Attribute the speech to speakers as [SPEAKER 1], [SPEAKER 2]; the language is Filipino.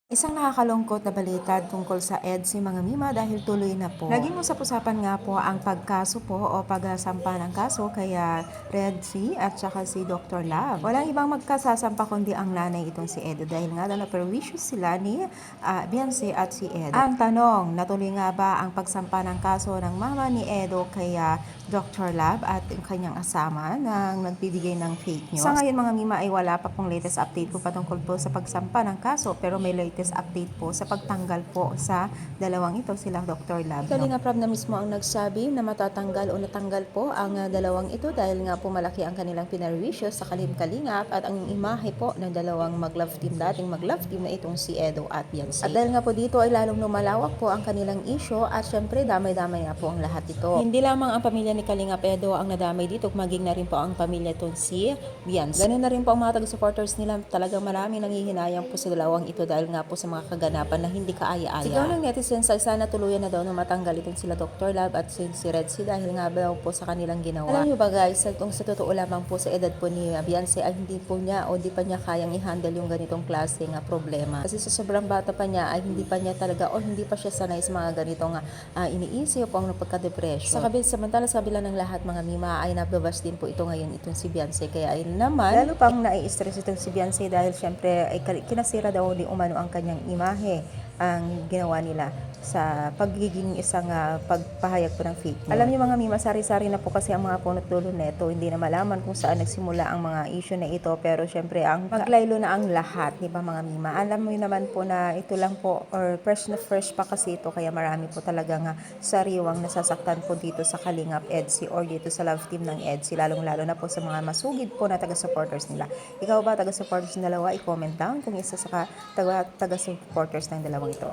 [SPEAKER 1] Isang nakakalungkot na balita tungkol sa EDSI mga Mima dahil tuloy na po. Naging usap-usapan nga po ang pagkaso po o pagsampa ng kaso kaya Redsi at saka si Dr. Love. Walang ibang magkasasampa kundi ang nanay itong si Edo dahil nga daw na-perwisyo sila ni Beyonce at si Edo. Ang tanong, natuloy nga ba ang pagsampa ng kaso ng mama ni Edo kaya Dr. Love at yung kanyang asama nang nagbibigay ng fake news? Sa ngayon mga Mima ay wala pa pong latest update po patungkol po sa pagsampa ng kaso pero may latest update po sa pagtanggal po sa dalawang ito sila Dr. Love. Kalinga Prab na mismo ang nagsabi na matatanggal o natanggal po ang dalawang ito dahil nga po malaki ang kanilang pinarwisyo sa Kalingap at ang imahe po ng dalawang mag-love team, dating mag-love team na itong si Edo at Beyonce. At dahil nga po dito ay lalong lumalawak po ang kanilang issue at syempre damay-damay nga po ang lahat ito. Hindi lamang ang pamilya ni Kalingap Edo ang nadamay dito, maging na rin po ang pamilya itong si Beyonce. Ganun na rin po ang mga taga-supporters nila, talagang maraming nanghihinayang po sa dalawang ito dahil nga po sa mga kaganapan na hindi kaaya-aya. Sigaw ng netizens ay sana tuluyan na daw na matanggal itong sila Dr. Love at si Redsi dahil nga daw po sa kanilang ginawa. Alam niyo ba guys, sa totoo lamang po sa edad po ni Beyonce ay hindi po niya o di pa niya kayang i-handle yung ganitong klase nga problema. Kasi sa sobrang bata pa niya ay hindi pa niya talaga o hindi pa siya sanay sa mga ganitong iniisip o ang pagka-depression. Samantala sa kabila ng lahat mga Mima ay nababas din po ito ngayon itong si Beyonce kaya ay naman lalo pang nai-stress itong si Beyonce dahil syempre ay kinasira daw di umano ang kanyang imahe ang ginawa nila sa pagiging isang pagpahayag po ng fake news. Alam niyo mga Mima, sari-sari na po kasi ang mga punot dulo neto. Hindi na malaman kung saan nagsimula ang mga issue na ito pero syempre ang maglaylo na ang lahat, di ba mga Mima? Alam mo naman po na ito lang po or fresh na fresh pa kasi ito kaya marami po talagang sariwang nasasaktan po dito sa Kalingap EDSI or dito sa love team ng EDSI, lalong-lalo na po sa mga masugid po na taga-supporters nila. Ikaw ba taga-supporters ng dalawa? I-comment down kung isa sa taga-supporters ng dalawang ito.